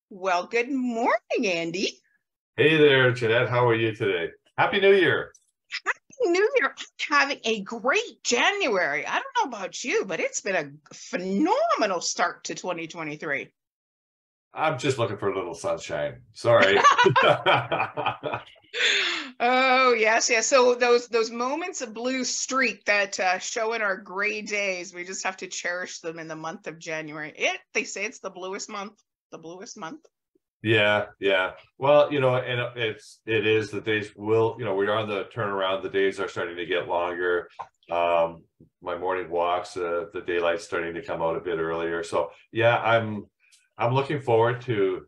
Well, good morning, Andy. Hey there, Jeanette. How are you today? Happy New Year. New Year. I'm having a great January. I don't know about you, but it's been a phenomenal start to 2023. I'm just looking for a little sunshine. Sorry. Oh, yes, yes. So those moments of blue streak that show in our gray days, we just have to cherish them in the month of January. They say it's the bluest month, the bluest month. Yeah, yeah. Well, and it is the days will, we are on the turnaround. The days are starting to get longer. My morning walks, the daylight's starting to come out a bit earlier. So yeah, I'm looking forward to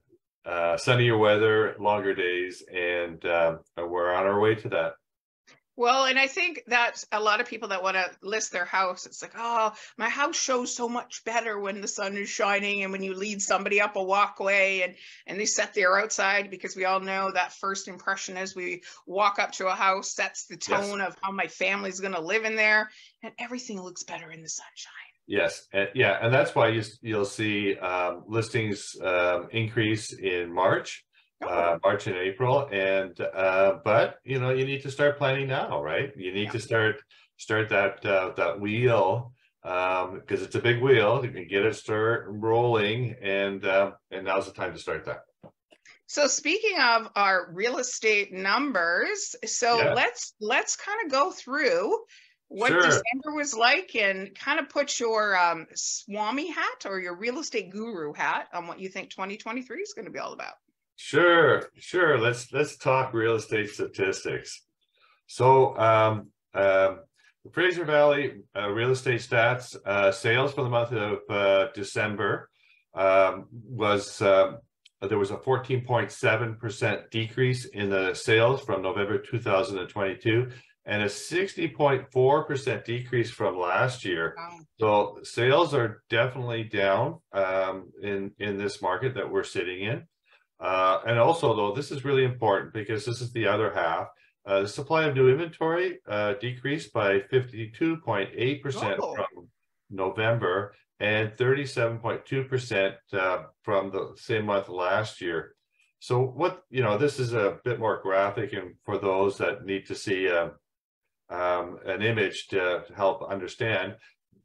sunnier weather, longer days, and we're on our way to that. Well, and I think that a lot of people that want to list their house, it's like, oh, my house shows so much better when the sun is shining and when you lead somebody up a walkway and they set there outside, because we all know that first impression as we walk up to a house sets the Yes. tone of how my family's going to live in there, and everything looks better in the sunshine. Yes, and that's why you'll see listings increase in March, Oh, March and April, and but you need to start planning now, right? You need yeah. to start that wheel because it's a big wheel. You can get it start rolling, and now's the time to start that. So speaking of our real estate numbers, so Yeah, let's kind of go through what sure. December was like and kind of put your Swami hat or your real estate guru hat on what you think 2023 is going to be all about. Sure. Let's talk real estate statistics. So, the Fraser Valley real estate stats sales for the month of December was there was a 14.7% decrease in the sales from November 2022 and a 60.4% decrease from last year. Wow. So sales are definitely down in this market that we're sitting in. And also, though, this is really important because this is the other half. The supply of new inventory decreased by 52.8% Oh, from November and 37.2% from the same month last year. So this is a bit more graphic, and for those that need to see an image to help understand,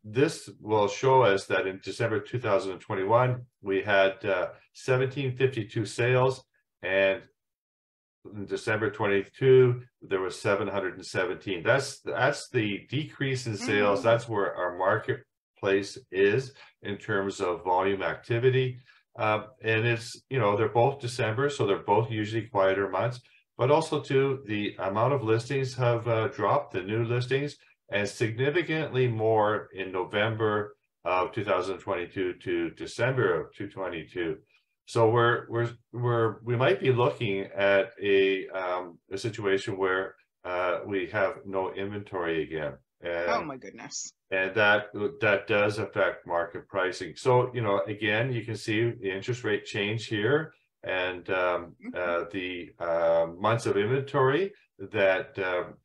this will show us that in December 2021, we had 1,752 sales, and in December 22, there was 717. That's the decrease in sales. That's where our marketplace is in terms of volume activity. And it's, they're both December, so they're both usually quieter months, but also too, the amount of listings have dropped, the new listings, and significantly more in November of 2022 to December of 2022. So we might be looking at a situation where we have no inventory again, oh and my goodness. that does affect market pricing. So again, you can see the interest rate change here, and the months of inventory that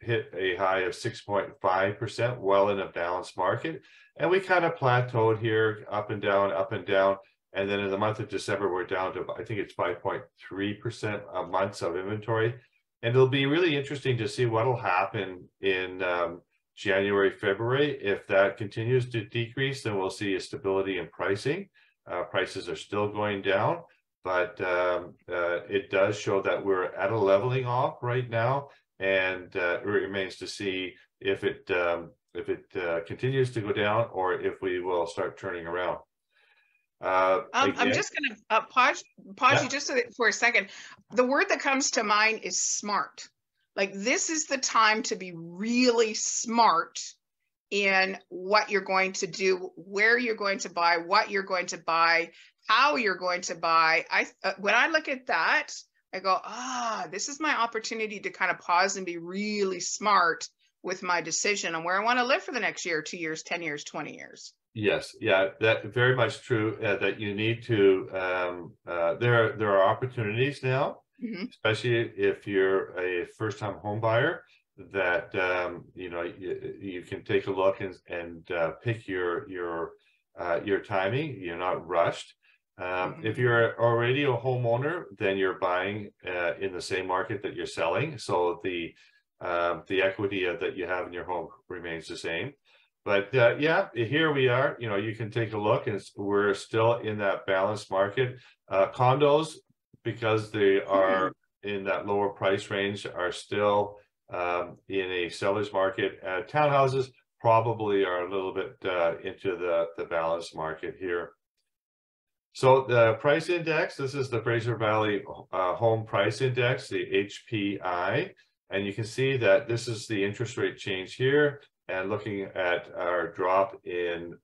hit a high of 6.5%, well in a balanced market, and we kind of plateaued here, up and down, up and down. And then in the month of December, we're down to, I think it's 5.3% of months of inventory. And it'll be really interesting to see what'll happen in January, February. If that continues to decrease, then we'll see a stability in pricing. Prices are still going down, but it does show that we're at a leveling off right now. And it remains to see if it continues to go down or if we will start turning around. I'm Again, just going to pause yeah, you just for a second. The word that comes to mind is smart. Like, this is the time to be really smart in what you're going to do, where you're going to buy, what you're going to buy, how you're going to buy. When I look at that, I go, this is my opportunity to kind of pause and be really smart with my decision on where I want to live for the next year, 2 years, 10 years, 20 years. yes, yeah, that very much true. That you need to. There are opportunities now, Mm-hmm. especially if you're a first-time home buyer. That you can take a look and pick your timing. You're not rushed. If you're already a homeowner, then you're buying in the same market that you're selling. So the equity that you have in your home remains the same. But yeah, here we are. You know, you can take a look, and we're still in that balanced market. Condos, because they are in that lower price range, are still in a seller's market. Townhouses probably are a little bit into the balanced market here. So the price index, this is the Fraser Valley Home Price Index, the HPI, and you can see that this is the interest rate change here. And looking at our drop in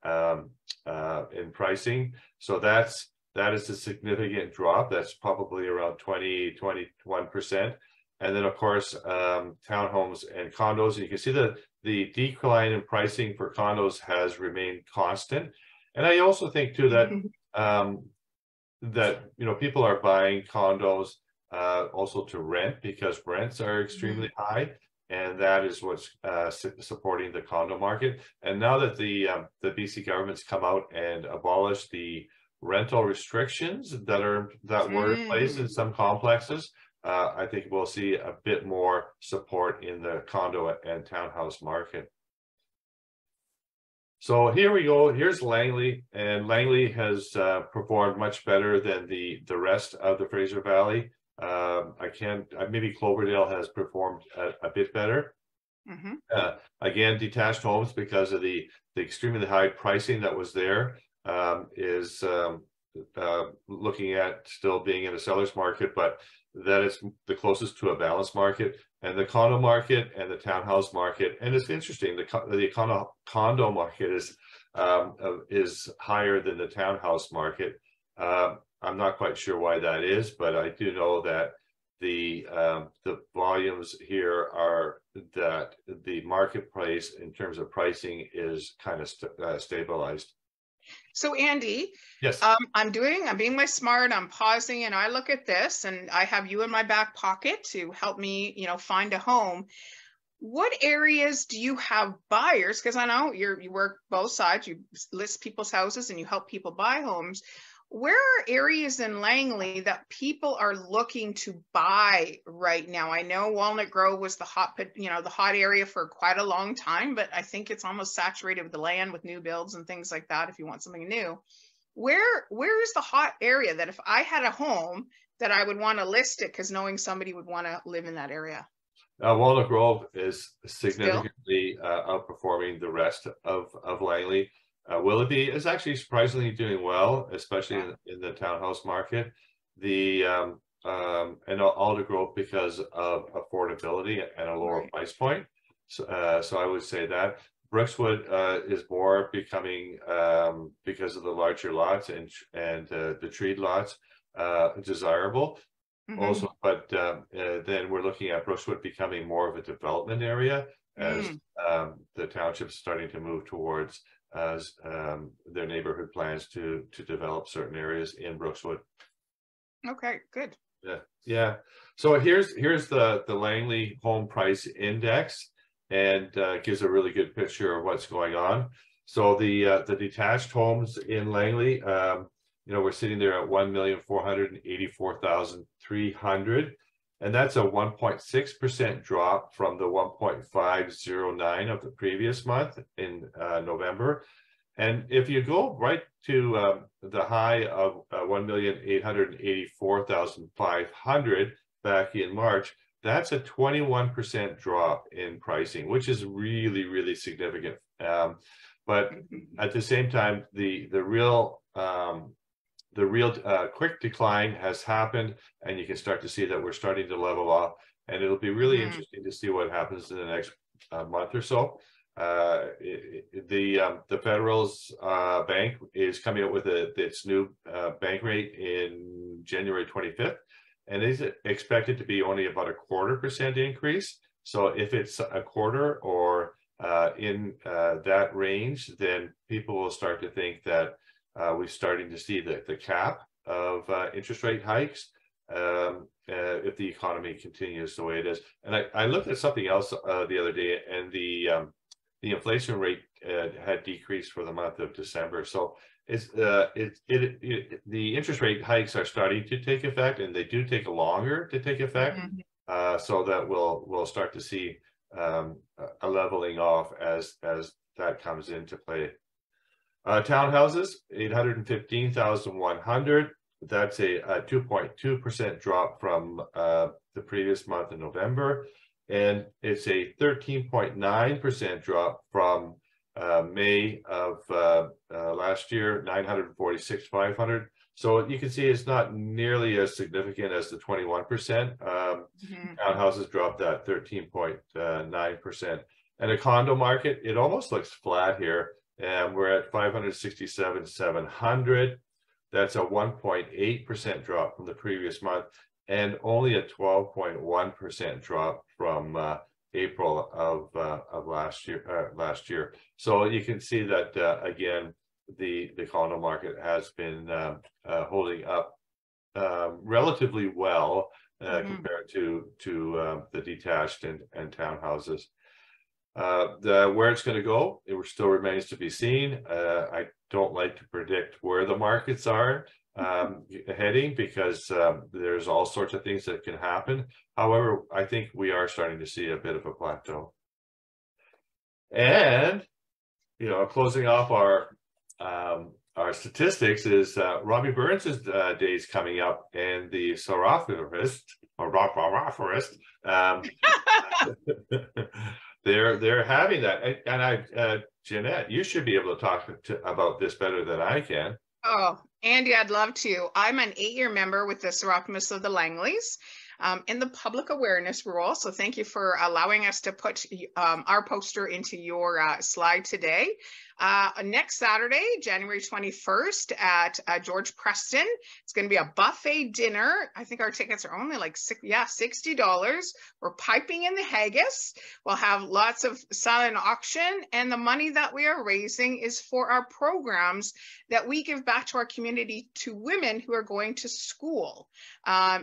pricing, so that is a significant drop. That's probably around 21%. And then of course, townhomes and condos. And you can see that the decline in pricing for condos has remained constant. And I also think too that that people are buying condos also to rent, because rents are extremely high. And that is what's supporting the condo market. And now that the BC government's come out and abolished the rental restrictions that were in place in some complexes, I think we'll see a bit more support in the condo and townhouse market. So here we go. Here's Langley, and Langley has performed much better than the rest of the Fraser Valley. Maybe Cloverdale has performed a bit better. Again, detached homes, because of the extremely high pricing that was there, is looking at still being in a seller's market, but that is the closest to a balanced market. And the condo market and the townhouse market, and it's interesting, the condo market is higher than the townhouse market. I'm not quite sure why that is, but I do know that the volumes here are that the marketplace in terms of pricing is kind of stabilized. So Andy, yes, I'm being my smart, I'm pausing, and I look at this, and I have you in my back pocket to help me, find a home. What areas do you have buyers? Because I know you work both sides, you list people's houses and you help people buy homes. Where are areas in Langley that people are looking to buy right now? I know Walnut Grove was the hot area for quite a long time, but I think it's almost saturated with the land with new builds and things like that if you want something new. Where is the hot area that if I had a home that I would want to list it, because knowing somebody would want to live in that area? Walnut Grove is significantly outperforming the rest of Langley. Willoughby is actually surprisingly doing well, especially in the townhouse market. And Aldergrove, because of affordability and a lower price point. So I would say that Brookswood is more becoming, because of the larger lots and the treed lots, desirable. Also, but then we're looking at Brookswood becoming more of a development area as the township's starting to move towards their neighborhood plans to develop certain areas in Brookswood. Okay, good. Yeah. So here's the Langley Home Price Index, and gives a really good picture of what's going on. So the detached homes in Langley, we're sitting there at 1,484,300. And that's a 1.6% drop from the 1.509 of the previous month in November. And if you go right to the high of 1,884,500 back in March, that's a 21% drop in pricing, which is really, really significant. But at the same time, the real quick decline has happened, and you can start to see that we're starting to level off, and it'll be really interesting to see what happens in the next month or so. The Federal's Bank is coming out with its new bank rate in January 25th, and is expected to be only about a 0.25% increase. So if it's a quarter or in that range, then people will start to think that we're starting to see the cap of interest rate hikes if the economy continues the way it is. And I looked at something else the other day, and the inflation rate had decreased for the month of December. So the interest rate hikes are starting to take effect, and they do take longer to take effect. So that we'll start to see a leveling off as that comes into play. Townhouses, 815,100. That's a 2.2% drop from the previous month in November, and it's a 13.9% drop from May of last year, 946,500. So you can see it's not nearly as significant as the 21%. Townhouses dropped that 13.9%. And the condo market, it almost looks flat here. And we're at 567,700. That's a 1.8% drop from the previous month, and only a 12.1% drop from April of last year. So you can see that again, the condo market has been holding up relatively well compared to the detached and townhouses. Where it's going to go, it still remains to be seen. I don't like to predict where the markets are heading, because there's all sorts of things that can happen. However, I think we are starting to see a bit of a plateau. And, you know, closing off our statistics is Robbie Burns' days coming up, and the Sorophorist, they're having that. And Jeanette, you should be able to talk about this better than I can. Oh, Andy, I'd love to. I'm an 8-year member with the Sorophorist of the Langleys in the public awareness role. So thank you for allowing us to put our poster into your slide today. Next Saturday, January 21st at George Preston, it's going to be a buffet dinner. I think our tickets are only like $60. We're piping in the haggis. We'll have lots of silent auction, and the money that we are raising is for our programs that we give back to our community, to women who are going to school,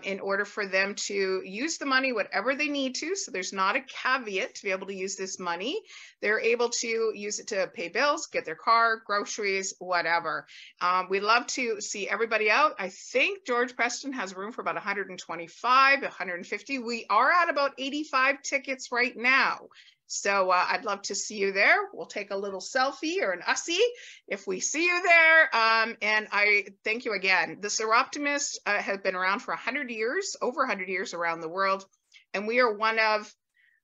in order for them to use the money whatever they need to. So there's not a caveat to be able to use this money. They're able to use it to pay bills, get their car, groceries, whatever. We'd love to see everybody out. I think George Preston has room for about 125, 150. We are at about 85 tickets right now. So I'd love to see you there. We'll take a little selfie or an ussie if we see you there. And I thank you again. The Seroptimists have been around for 100 years, over 100 years around the world. And we are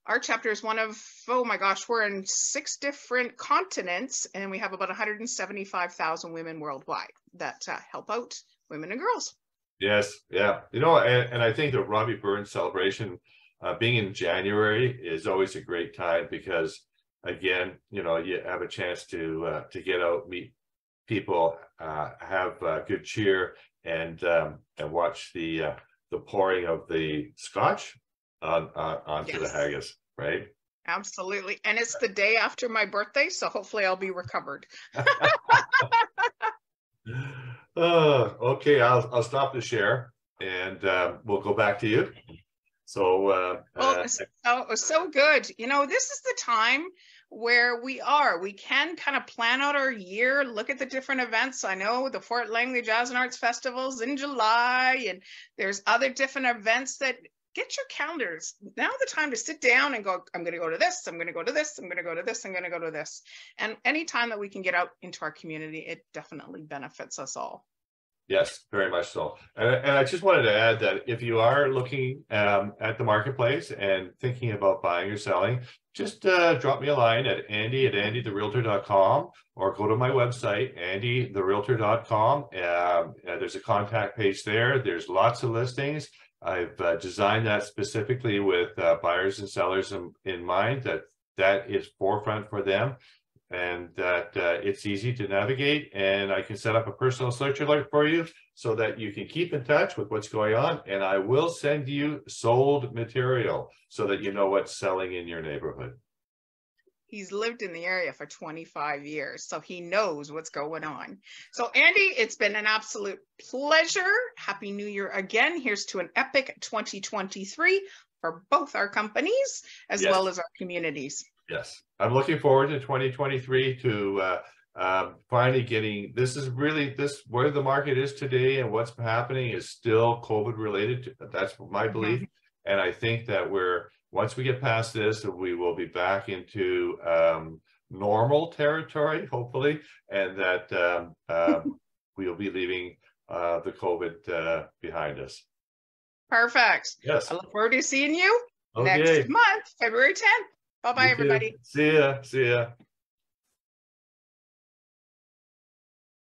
our chapter is one of, oh my gosh, we're in 6 different continents, and we have about 175,000 women worldwide that help out women and girls. Yes, yeah. You know, and I think the Robbie Burns celebration being in January is always a great time, because again, you know, you have a chance to get out, meet people, have good cheer, and watch the pouring of the scotch onto the haggis, right? Absolutely. And it's the day after my birthday, so hopefully I'll be recovered. Okay, I'll stop the share, and we'll go back to you. So so good. You know, this is the time where we can kind of plan out our year, look at the different events. I know the Fort Langley Jazz and Arts Festival's in July, and there's other different events that get your calendars. Now the time to sit down and go, I'm going to go to this, I'm going to go to this, I'm going to go to this, I'm going to go to this. And anytime that we can get out into our community, it definitely benefits us all. Yes, very much so. And I just wanted to add that if you are looking at the marketplace and thinking about buying or selling, just drop me a line at andy@andytherealtor.com, or go to my website, andytherealtor.com. There's a contact page there. There's lots of listings. I've designed that specifically with buyers and sellers in mind, that is forefront for them, and that it's easy to navigate, and I can set up a personal search alert for you so that you can keep in touch with what's going on, and I will send you sold material so that you know what's selling in your neighborhood. He's lived in the area for 25 years, so he knows what's going on. So Andy, it's been an absolute pleasure. Happy New Year again. Here's to an epic 2023 for both our companies as well as our communities. Yes, I'm looking forward to 2023 to finally getting, this is really where the market is today and what's happening is still COVID related. That's my belief. And I think that once we get past this, we will be back into normal territory, hopefully, and that we'll be leaving the COVID behind us. Perfect. Yes. I look forward to seeing you Okay. next month, February 10th. Bye-bye, everybody. See ya. See ya.